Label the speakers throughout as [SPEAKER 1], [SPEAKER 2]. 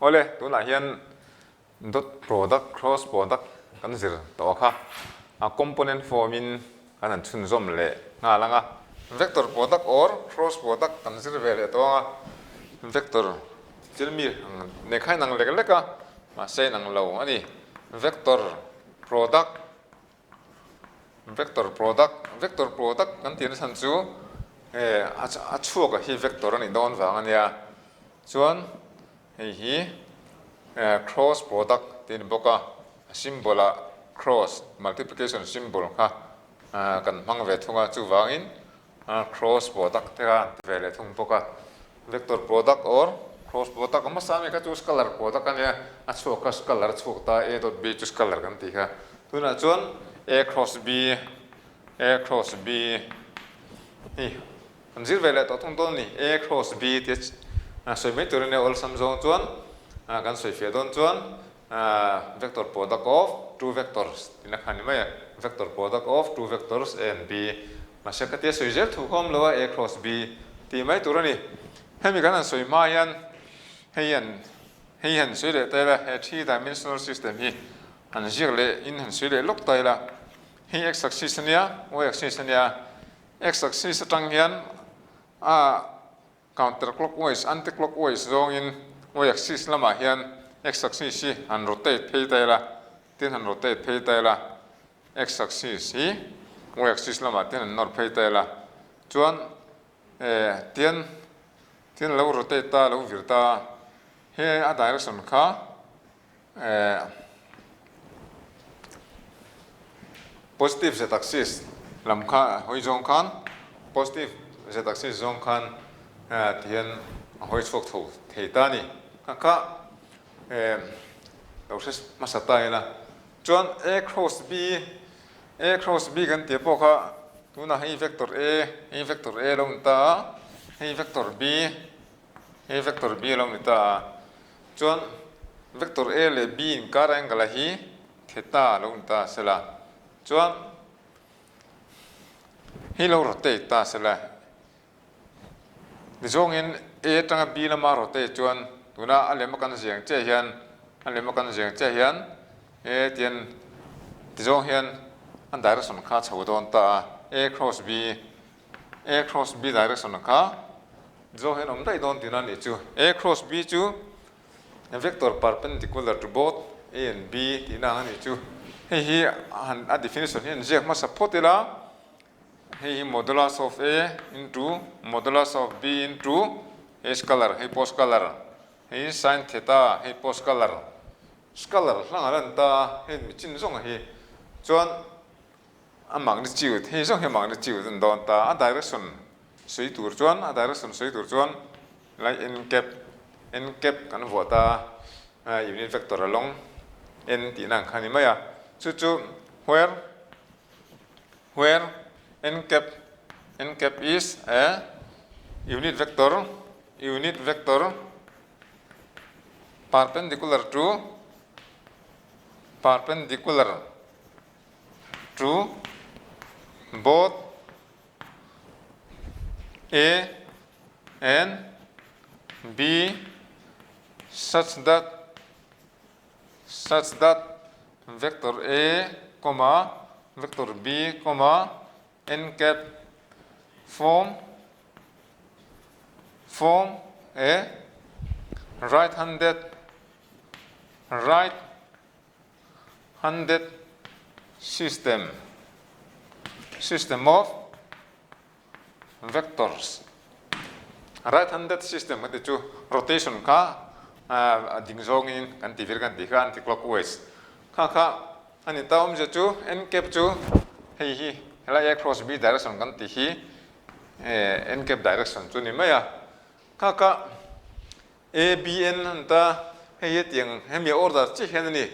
[SPEAKER 1] ole tu na hian dot product cross product kan zir to kha a component form in kan chun zom le nga langa vector product or cross product kan zir ve le to vector chilmi ne khai nang le ka ma se nang lo ani vector product kan tin san chu a chuak hi vector ani don wang ania chuan hi cross product tin boka symbol a cross multiplication symbol kha kan mang ve thunga chu wangin cross product te ka ve le thung boka vector product or cross product ma sami ka chu scalar product ania a chuak ka scalar chuak ta a dot b chu scalar kan ti kha tuna chuan a cross b hi an zir ve le to thung ton ni a cross b ti soi mai tur ne ol sam zong chuan kan soi fe don chuan vector product of two vectors ina khani mai vector product of two vectors a and b ma se ka te soi zel thu khom lo a cross b ti mai tur ani hemi kan soi ma yan heian soi le te la three dimensional system hi an zir le in han soi le lok tai la hi x axis ania y axis ania x axis atang hian counterclockwise anticlockwise zong in y axis lama hian x axis hi an rotate phei tai la tin han rotate phei tai la x axis hi y axis lama tin an nor phei tai la chuan tin lo rotate ta lo vir ta he a direction kha positive z axis lam kha hoi zong khan positive z axis zong khan tian hoi chok tho thei ta ni kha lo ses masata ila chuan a cross b kan te po kha tuna hi vector a long ta hi vector b long ta chuan vector a le b in triangle hi theta long ta sela chuan hi lo rotate ta sela ni zong in a tanga b lama rotate chuan tuna alema kan jiang che hian e tian ti zong hian an direction kha chho don ta a cross b direction kha zo hian om dai don tin ani chu a cross b chu a vector perpendicular to both a and b ti na ani chu hi a definition hian je ma support ila hi modulus of a into modulus of b into a scalar hi post scalar hi sin theta hi post scalar hlang ran ta hi chin zong hi chuan a magnitude hi zong hi magnitude don ta a direction soi tur chuan lai n cap kan vota unit vector along n ti nang khani maya chu where n cap is a unit vector perpendicular to both a and b such that vector a vector b n cap form a right-handed system of vectors. Right-handed system ati chu rotation kha ding zong in kan ti vir kan ti kha anti-clockwise kha ani ta om je chu n cap chu hi la a cross b direction kan ti hi n cap direction chu ni maya kha a b n anta hei tiang hemi order chi hen ni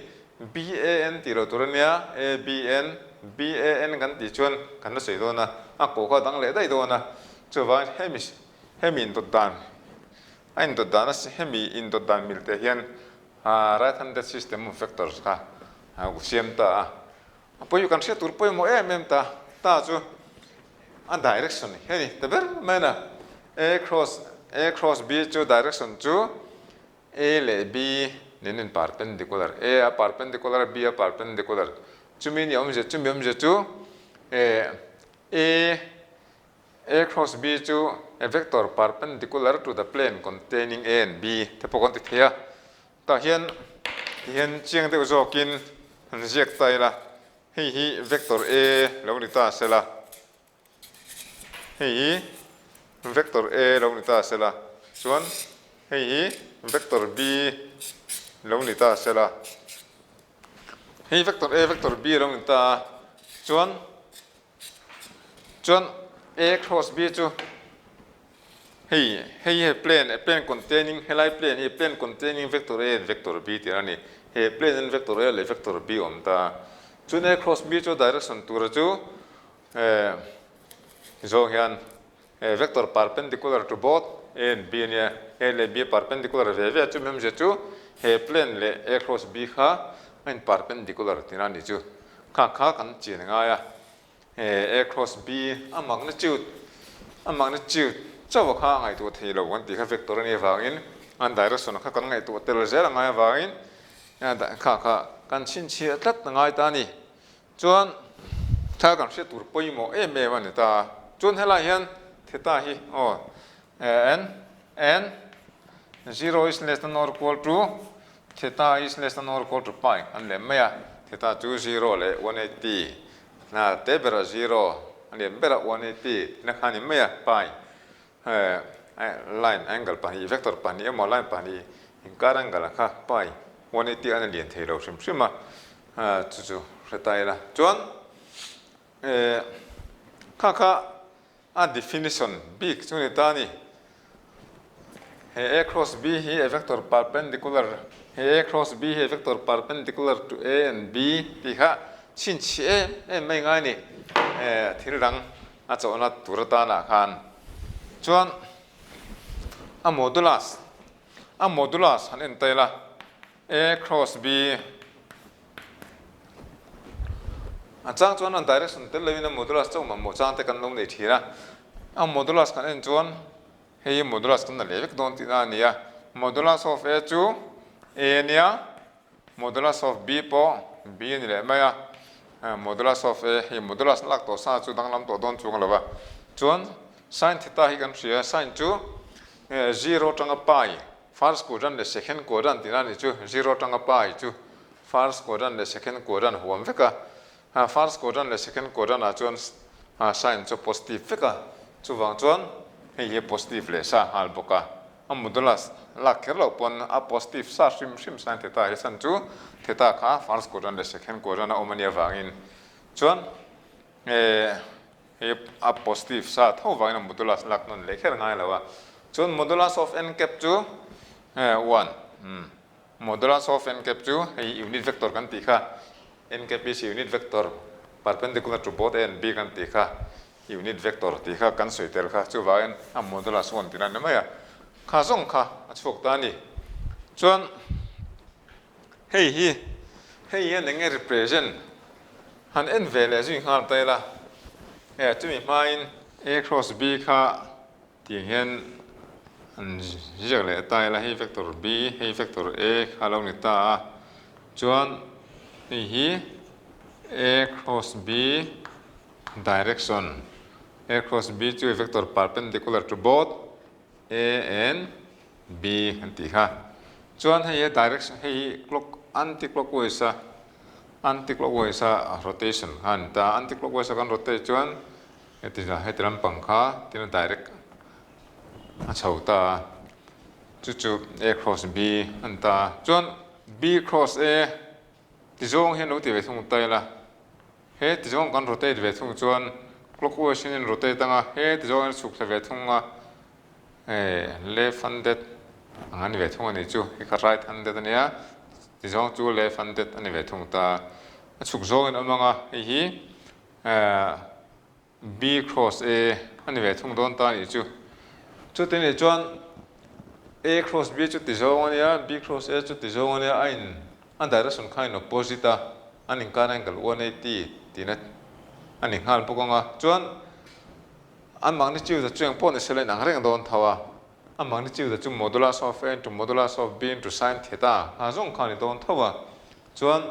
[SPEAKER 1] b a n ti ro turania a b n kan ti chuan kan na sei do na a ko kha dang le dai do na chu wa hemi in dan hemi in dan milte hian right handed system of vectors kha u siam ta po you can see tur po mo ta chu a direction heni te ber mana a cross b chu direction chu A และ B นี่เป็น perpendicular A อะ perpendicular B อะ perpendicular จุดนี้ผมจะจูA cross B จู a vector perpendicular to the plane containing A and B แต่พวกคนติดเทียแต่เห็นเชียงที่อุจกินเรียกไตละให้vector A แล้วนี่ตาเสละให้vector A แล้วนี่ตาเสละส่วนให้vector B แล้วนี่ตาเสละให้vector A vector B แล้วนี่ตาส่วนA cross B จูให้ plane containing ให้ plane containing vector A and vector B ที่นั่นนี่ให้ plane and vector A และ vector B อมตาจู A cross B จู direction ตัวจูZohian vector perpendicular to both A and B เนี่ย A และ B perpendicular เวียจูmemangจูplane และ A cross B ค่ะเป็น perpendicular ที่นั่นนี่จูข้ากันจีนง่ายA cross B magnitude เจ้าข้าไงตัวที่เราวันที่ข้า vector นี่วางอินอัน direction ข้ากันไงตัวเตลเซลไงวางอินข้ากันชินเชียตัดง่ายตานี่จวนถ้ากันเสียตัวไปโมเมวันนี้ตาจวนเฮลัยเห็นเทตาฮีn 0 is less than or equal to theta is less than or equal to pi อันเล่มไม่อะtheta 20เลย180น่าเทเบรา0อันนี้เบรา180นักขันนี่ไม่อะ pi line angle ปานี vector ปานีมอ line ปานีอินการ angle ค่ะ pi 180อันนี้เรียนเทเราชิมมาจู่ๆเรตายละจวนข้าdefinition B จุดนี้ตานี่A cross B ให้ vector perpendicular A cross B ให้ vector perpendicular to A and B ที่ข้าชินเชียไม่ง่ายนี่ที่รังอาจจะนัดตัวตาหน้าขันจวนmodulus อันนี้ตัวละ A cross B จ้างจวนนั้น direction เตลวิน modulus จ้างมันจ้างแต่กันลงในทีละmodulus กันเองจวนให้ modulus กันนั่นเล็กโดนที่นั่นเนี่ย modulus of A จู A เนี่ย modulus of B พอ B นี่แหละไม่อะ modulus of A ให้ modulus ลักตัวซาจูดังลำตัวโดนจูกันหรือเปล่าจวน sin theta ให้กันเสีย sin จู0จังกับ pi first quadrant และ second quadrant ที่นั่นจู0จังกับ pi จู first quadrant และ second quadrant หัวมันก็first quadrant และ second quadrant จวน sin จู positive ก็จูวางจวนให้ positive เลยซะฮัลบุกะmodulus ลักเกลือปนpositive ซะชิม sin theta ให้ sin จู theta ค่ะ first quadrant และ second quadrant มันเนี่ยวางอินจวนpositive ซะเท่าวางอิน modulus ลักนั่นเล็กแค่ง่ายแล้วว่าจวน modulus of n cap จู1 modulus of n cap จูให้ unit vector กันตีค่ะ n cap is unit vector perpendicular to both A and B กันตีค่ะ unit vector ตีค่ะกันสวยเตลค่ะจูวางอินmodulus 1ที่นั่นไม่อะข้าส่งค่ะช่วยตานี่จวนให้นั่งrepresent หัน n value จึงหาได้ละจะมี A cross B ค่ะที่เห็นอันเรียกเลยตายละให้ vector B ให้ vector A ข้าลงนี่ตาจวนให้ A cross B direction A cross B จะ vector perpendicular to both A and B อันที่ค่ะจวนให้ direction ให้ anti-clockwise rotation อันตา anti-clockwise กัน rotate จวนให้ตรำปังค่ะที่นั่น direct ชาวตาจู่ๆ A cross B อันตาจวน B cross A ที่จงเห็นอุติเวทุงไตละที่จงกัน rotate เวทุงจวน clockwise นี่ rotate ตั้งที่จงสุขเวทุงleft handed อันนี้เวทุงอันนี้จู่ที่ right handed เนี่ยที่จงจู่ left handed อันนี้เวทุงตาสุขจงอันนั้นไงB cross A อันนี้เวทุงโดนตานี่จู่จุดนี้จวน A cross B จุดที่จงอันนี้ B cross A จุดที่จงอันนี้อัน direction ข้างนอก opposite อันนี้การ angle 180ที่นั่นอันนี้หันพวกงาจวนอัน magnitude จะช่วยพอในเซลล์หนังเร่งโดนทัว a magnitude chu modulus of a into modulus of b into sin theta a zong khan ni don thowa chuan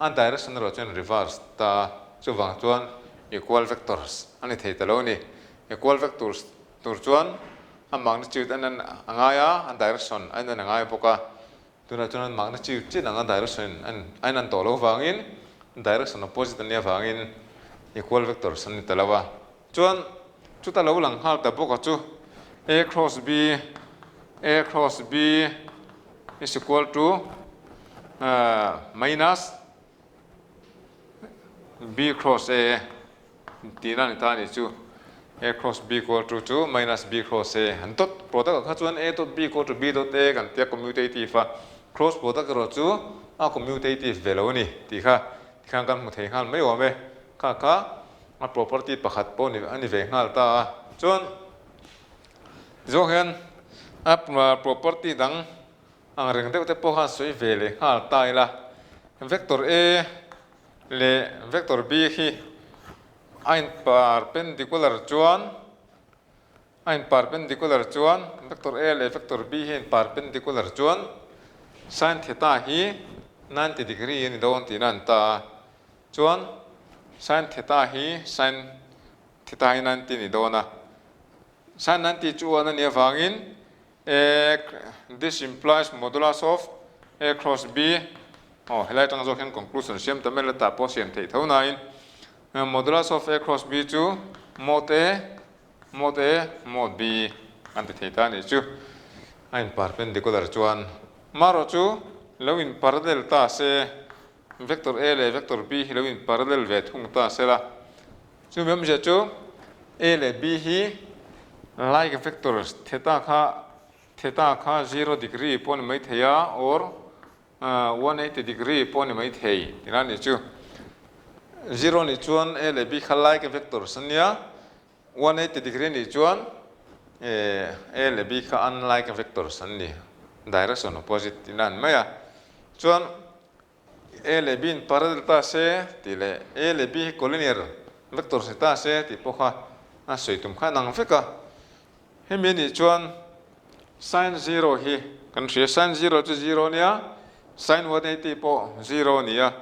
[SPEAKER 1] a direction ro chen reverse ta chu wang chuan equal vectors ani thei ta lo ni equal vectors tur chuan a magnitude an angaya an direction an angaya poka tuna chuan magnitude chin anga direction an to lo wangin direction opposite ania wangin equal vectors ani talawa chuan chu ta lo lang hal ta poka chu a cross b is equal to minus b cross a tina ni ta ni chu a cross b equal to minus b cross a an tot product kha chuan a dot b equal to b dot a kan tia commutative a cross product ro chu a commutative velo ni ti kha kan mu thei hal mai wa me kha a property pakhat po ni ani ve ngal ta chuan zo hian a property dang ang reng deuh te po kha soi vele hal tai la vector a le vector b hi ein perpendicular chuan vector a le vector b hi perpendicular chuan sin theta hi 90 degree ni don ti nan ta chuan sin theta hi 90 ni dona sin 90 chuan ani awangin this implies modulus of a cross b helai tang zo khen conclusion siam tamel ta po siam thei thona in modulus of a cross b chu mod a mod b an thei ta ni chu ein perpendicular chuan maro chu loin parallel ta se vector a le vector b loin parallel ve thung ta se la chu mem je chu a le b hi like vectors theta kha 0 degree pon mai theya or 180 degree pon mai thei tina ni chu 0 ni chuan a le b kha like vectors ania 180 degree ni chuan a le b kha unlike vectors ani direction opposite tinan maya chuan a le b in parallel ta se ti le a le b collinear vectors ta se ti po kha a soitum kha nang feka hemi ni chuan sin 0 hi kan thria sin 0 chu 0 nia sin 180 po 0 nia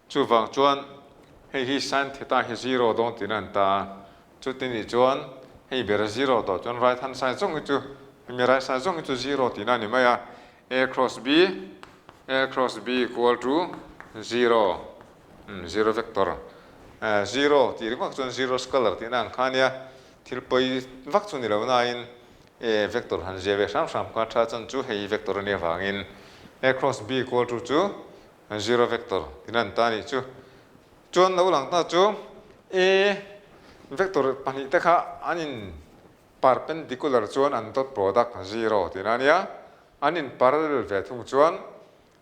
[SPEAKER 1] chu wang chuan hi sin theta hi 0 don tinan ta chu tin ni chuan hei ber 0 to chuan right hand side chong chu mi right side chong chu 0 tinan ni maya a cross b equal to 0 0 vector 0 ti ri chuan 0 scalar tinan khania thilpoi vak chu ni lo na in vector han jeve sam kha tha chan chu hei vector ni wangin a cross b equal to 0 vector tinan ta ni chu chuan lo lang ta chu a vector pani ta kha anin perpendicular chuan an dot product 0 tinania anin parallel ve thung chuan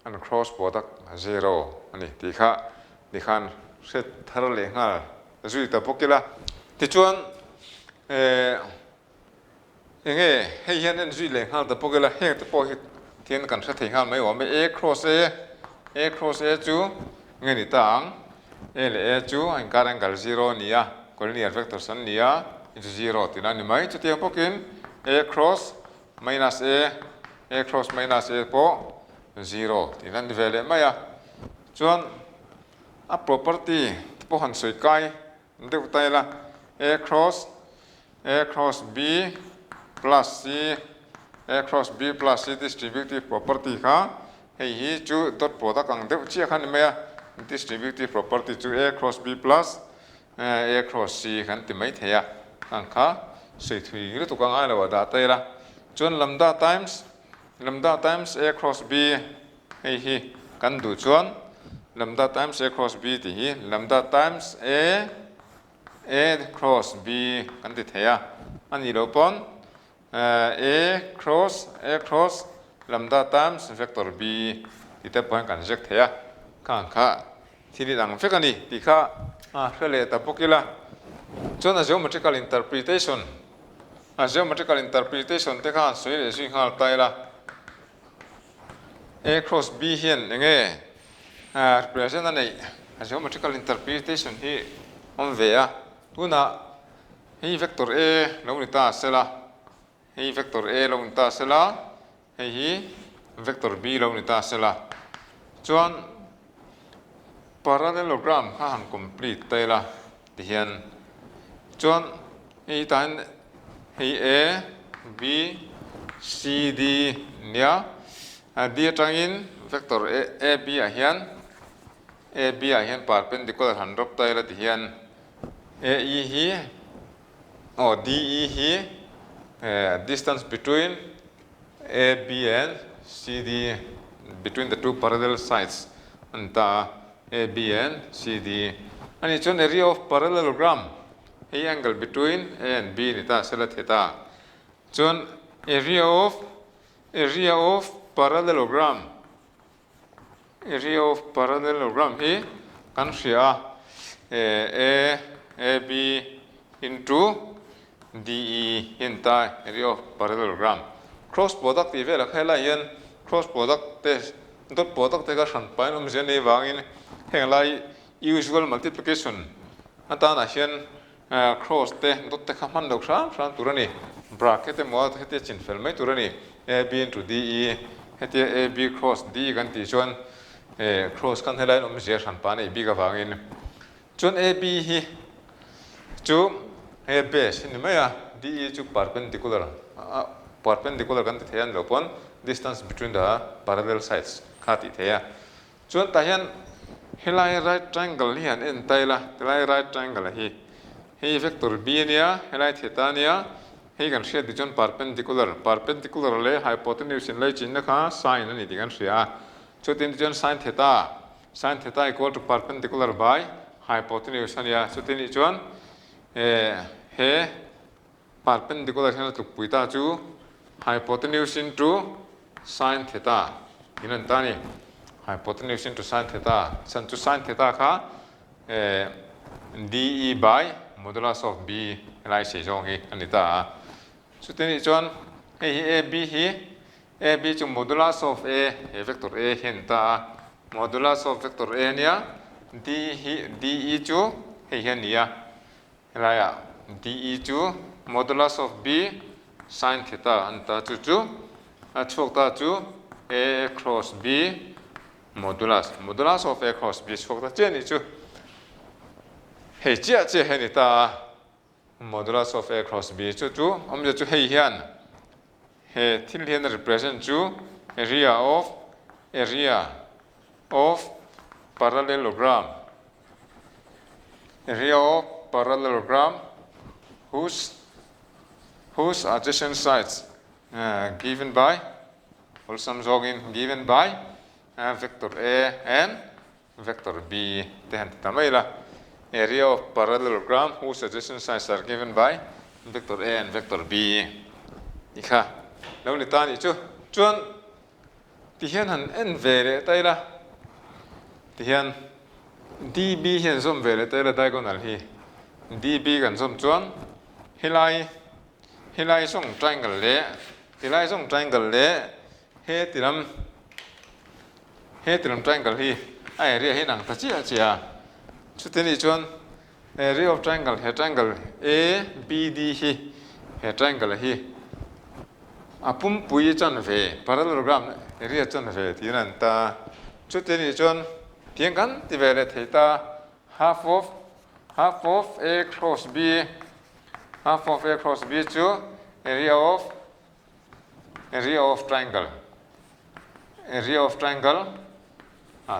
[SPEAKER 1] an cross product 0 ani ti kha ni khan set thar le nga zui ta pokila ti chuan enge hei hian en zui le nga ta pokila he ta po hi tien kan sa thei nga mai wa me a cross a chu nge ni tang a le a chu an kar angle 0 nia collinear vector san nia into 0 tinani mai chu tiang pokin a cross minus a po 0 tinan vele maya chuan a property po han soi kai deu tai la a cross b plus c distributive property kha hei hi chu dot product ang deu chi khan maya distributive property chu a cross b plus a cross c khan ti mai theya ang kha sei thui ri tu ka ngai la da tai la chuan lambda times a cross b hei hi kan du chuan lambda times a cross b ti hi lambda times a cross b kan ti theya ani lo pon a cross lambda times vector b ti te point kan jek theya kan kha thili dang fekani ti kha hrele ta pokila chuan a geometrical interpretation te kha soi le sui khal tai la a cross b hian enge represent anei a geometrical interpretation hi on ve a tuna hi vector a lo ni ta sela hi vector A lo ni ta sela hei hi vector B lo ni ta sela chuan parallelogram kha han complete taila ti hian chuan hei tan hei A B C D nia D atangin vector A B a hian A B a hian perpendicular han drop taila ti hian A E hi D E hi distance between A B and C D between the two parallel sides anta A B and C D ani chon area of parallelogram hey angle between A and B ni ta sela theta chon area of parallelogram hi kan ria A B into DE hinta area of parallelogram cross product ti vela khela hian cross product te dot product te ka san pain je nei wangin henglai usual multiplication ata na hian cross te dot te khaman dok ran turani bracket te mo hete chin fel mai turani AB into DE hete AB cross DE kan ti chuan cross kan helai je san pa nei bi ka wangin chuan AB hi chu he base ni maya DE chu perpendicular kan the an lopon distance between the parallel sides khati theya chuan ta hian helai right triangle hian en taila helai right triangle hi vector B nia helai theta nia hi kan ria di chuan perpendicular le hypotenuse in lai chin na kha sin ani ti kan ria chutin chuan sin theta equal to perpendicular by hypotenuse ania chutin chuan he perpendicular hian tu puita chu hypotenuse into sin theta inan tani hypotenuse into sin theta san chu sin theta kha DE by modulus of B lai se jong hi anita chuteni chuan AB chu modulus of A vector A hin ta modulus of vector A nia DE chu hei hian nia raya DE chu modulus of B sin theta anta chu chok ta chu A cross B modulus of A cross B chok ta cheni chu hei chia che heni ta modulus of A cross B chu omje chu hei hian he thil hian represent chu area of parallelogram whose adjacent sides given by vector A and vector B then tamaila area of parallelogram whose adjacent sides are given by vector A and vector B ikha lo ni tani chu chuan ti hian han en vele taila ti hian DB hian som vele taila diagonal hi DB kan som chuan hilai song triangle le he tiram triangle hi area hi nang ta chia chuteni chuan area of triangle he triangle ABD hi he triangle hi apum pui chan ve parallelogram area chan ve tinan ta chuteni chuan tiang kan ti vele theta half of A cross B chu area of triangle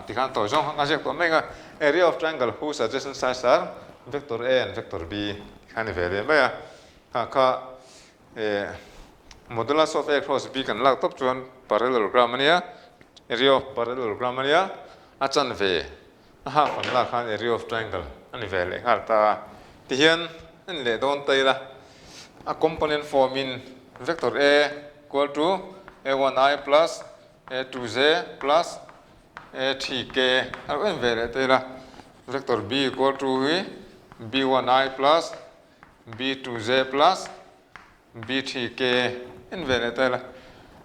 [SPEAKER 1] tikhan to jong nga jek to menga area of triangle whose adjacent sides are vector A and vector B khani vele maya kha modulus of A cross B kan lak top chuan parallelogram ania area of parallelogram ania achan ve kon la khan area of triangle ani vele harta ti hian en le don taila a component form in vector A equal to A1I plus A2Z plus A3K en vele taila vector B equal to B1I plus B2Z plus B3K en vele taila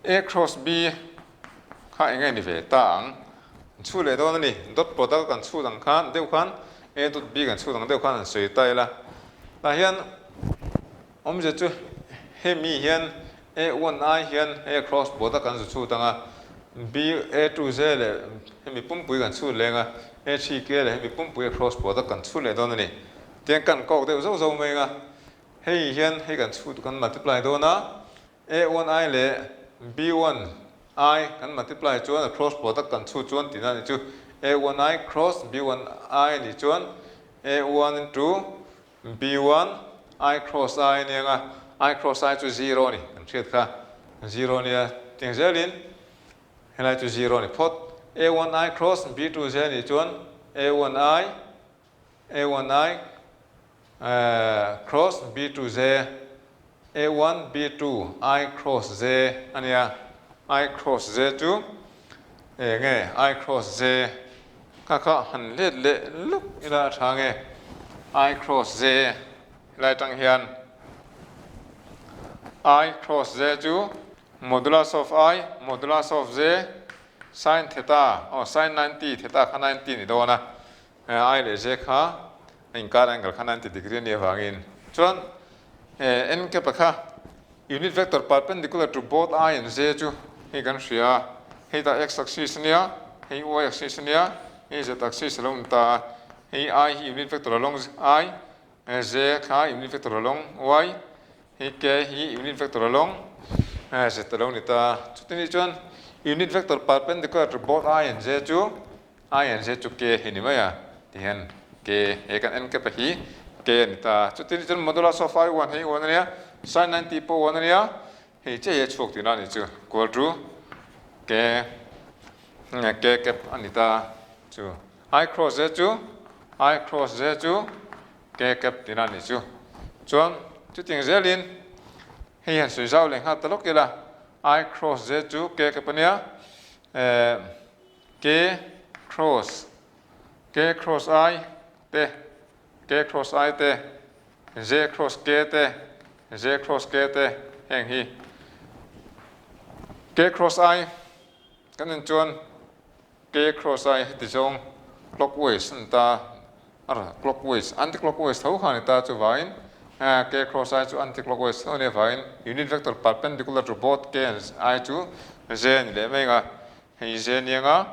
[SPEAKER 1] A cross B kha engai ni ve tang chu le don ni dot product kan chu dang khan deu khan A dot B kan chu dang deu khan sei taila ta hian omje chu he mi hian A1I hian A cross product kan chu tanga B A to Z le hemi pum pui kan chu lenga A3 ke le hemi pum pui cross product kan chu le don ni tiang kan ko de zo zo mai nga hei hian hei kan chu kan multiply do na A1I le B1I kan multiply chuan cross product kan chu chuan tina ni chu A1I cross B1I ni chuan A1 into B1 I cross I ni nga I cross I chu 0 ni kan thiat kha 0 ni tiang zelin helai chu 0 ni phot A1I cross B2Z ni chuan A1I cross B2Z A1 B2 I cross Z ania I cross Z chu nghe I cross Z kha han le lúc ila tha nghe I cross Z lai tang hian I cross Z chu modulus of I modulus of Z sin theta or sin 90 theta kha 90 ni do na I le Z kha in ka angle kha 90 degree ni wangin chuan n ke pakha unit vector perpendicular to both I and Z chu hi kan hria hei ta x axis nia hei y axis nia hei z axis along ta hei I unit vector along I Z kha unit vector along y hei k hi unit vector along z along ni ta chutini chuan unit vector perpendicular to both I and Z chu I and Z chu k hi ni maya tian k he kan n ke pa hi k ni ta chutini chuan modulus of I1 hei 1 ania sin 90 po 1 ania hei che ye chuk tina ni chu equal to k ke anita chu I cross Z chu k ke tina ni chu chuan chu ting zelin hei han sui zau leng ha talok kila I cross Z chu k ke pania k cross I te k cross I te Z cross k te heng hi k cross I kan en chuan k cross I ti zong clockwise ta clockwise anti clockwise thau khan ta chu vain k cross I chu anti clockwise one vain unit vector perpendicular to both k and I chu z ni le mai nga hei z ni nga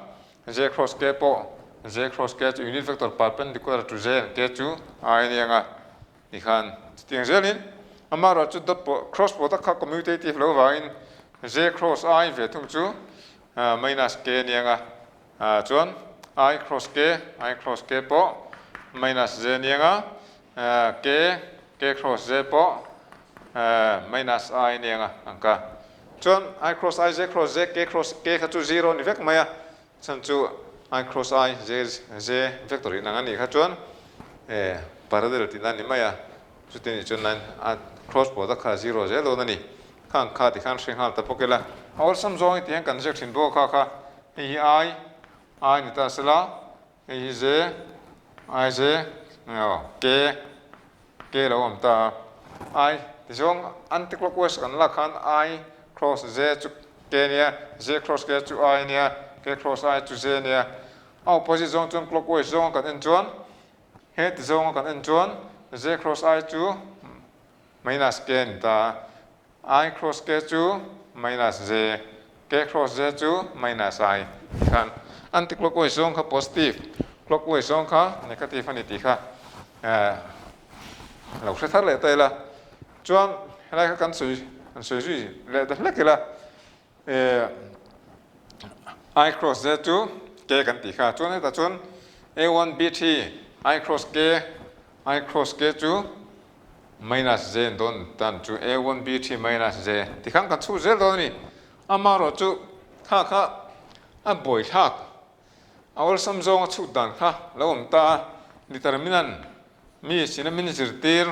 [SPEAKER 1] z cross k po z cross k chu unit vector perpendicular to z k chu I ni nga ni khan tiang zelin amara chu dot cross product kha commutative lo vain z cross I ve thung chu minus k ni nga chuan I cross k po minus z ni nga k cross z po minus I ni nga angka chuan I cross I z cross z k cross k kha chu 0 ni vek maya chan chu I cross I z vector in nga ni kha chuan parallel tin ani maya chu tin chuan nan cross product kha 0 z lo na ni khang kha ti khan hring hal ta pokela awal sam zong ti kan section bo kha hi I ni ta sala hi z I z k lo am ta I ti zong anti clockwise kan la khan I cross z chu k nia z cross k chu I nia k cross I chu z nia opposite zong chun clockwise zong kan en chuan he ti zong kan en chuan z cross I chu minus k ni ta I cross k chu minus z k cross z chu minus I khan anti clockwise zong kha positive clockwise zong kha negative ani ti kha lo se thar le tai la chuan helai kha kan sui le da le kila I cross z chu k kan ti kha chuan ta chuan A1 B3 I cross k chu minus z don tan chu A1 B3 minus z ti khang kan chu z don ni amaro chu kha a boi thak awal samzong chu dan kha lawm ta determinant mi sina min zirtir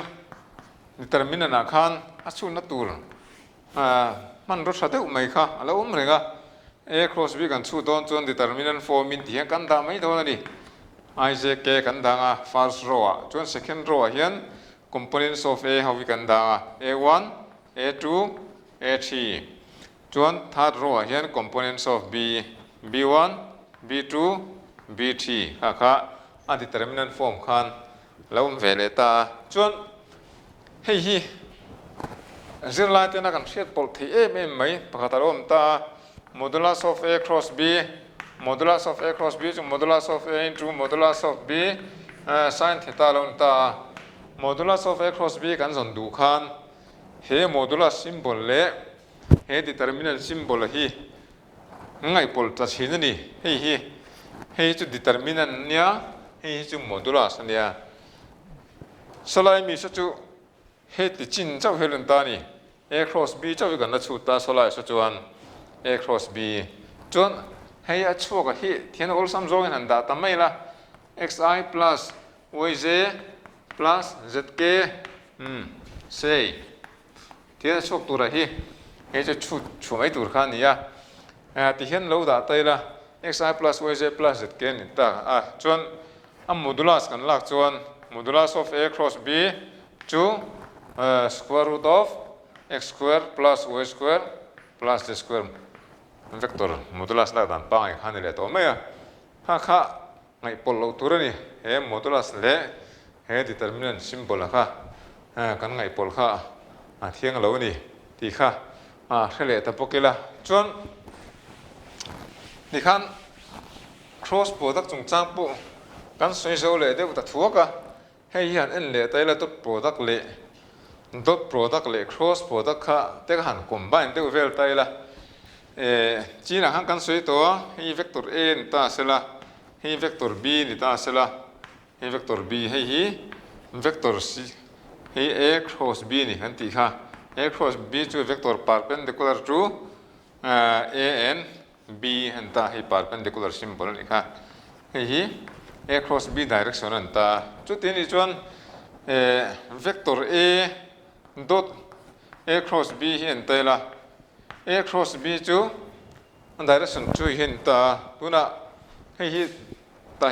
[SPEAKER 1] determinant a khan a chu na tur man ro thate umai kha alo umrenga A cross B kan chu don chon determinant form min ti kan da mai don ni I z k kan da nga first row a chon second row a hian components of A how we can da A1 A2 A3 chuan third row hian components of B B1 B2 B3 kha a determinant form khan lawm vele ta chuan hei hi zero lai te na kan hriat pol thei em mai pakhat a awm ta modulus of a cross b modulus of a cross b chu modulus of a into modulus of b sin theta lo ta modulus of a cross b kan zon du khan he modulus symbol le he determinant symbol hi ngai pol ta chin ni hei chu determinant nia hei chu modulus nia solai mi chu he ti chin chau helun ta ni a cross b chau gan na chu ta solai so chuan a cross b chuan hei a chuak a hi thian ol sam zong han da ta mai la xi plus yj plus zk sei thian chuak tur a hi hei chu chu mai tur khan nia ti hian lo da tai la xi plus yj plus zk ni ta chuan modulus kan lak chuan modulus of a cross b chu square root of x square plus y square plus z square vector modulus la dan pa ngai khan le to me kha ngai pol lo tur ni he modulus le he determinant symbol kha kan ngai pol kha thiang lo ni ti kha hrele ta pokila chuan ni khan cross product chung chang pu kan soi zo le de ta thuaka hei hian en le tai la dot product le cross product kha te han combine te vel tai la chi na han kan soi to hei vector a ni ta sela hei vector b ni ta sela hei vector b hei vector c hei a cross b ni han ti kha a cross b chu vector perpendicular to a and b han ta hei perpendicular symbol ni kha hei a cross b direction an ta chu tin ni chuan vector a dot a cross b hian te la a cross b chu direction chu hin ta tuna hei ta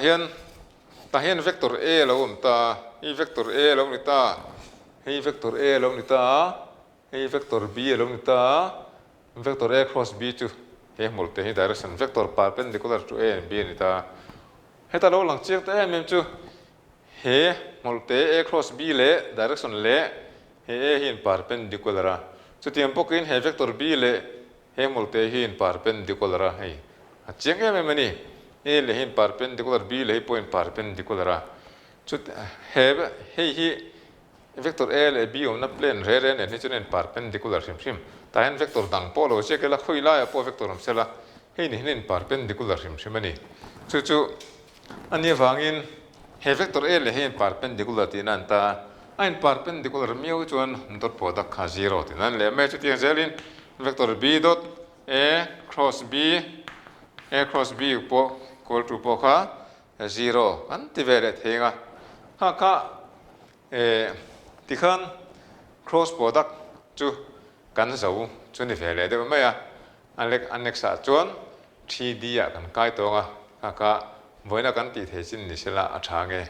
[SPEAKER 1] hian vector a lo ta hi vector a lo ni ta hei vector a lo ni ta hei vector b lo ni ta vector a cross b chu he multe hi direction vector perpendicular to a and b ni ta heta lo lang chiak te em chu he multe a cross b le direction le he a hin perpendicular chu tiam pokin he vector b le he multe hin perpendicular hei chiang em ni a le hin perpendicular b le point perpendicular chu he vector a le b on na plane re ne ni chunen perpendicular sim ta hen vector dang polo che ke la khoi la po vector am sela hei ni hin perpendicular sim ani chu ani wangin he vector a le hin perpendicular tin an ta ein perpendicular miu chuan dot product kha 0 tin an le me chu tiang zelin vector b dot a cross b po equal to po kha 0 an ti vele thenga kha ti khan cross product chu kan zo chu ni vele de me ya anexa chuan 3D kan kai tonga kha voina kan ti the chin ni sela a thange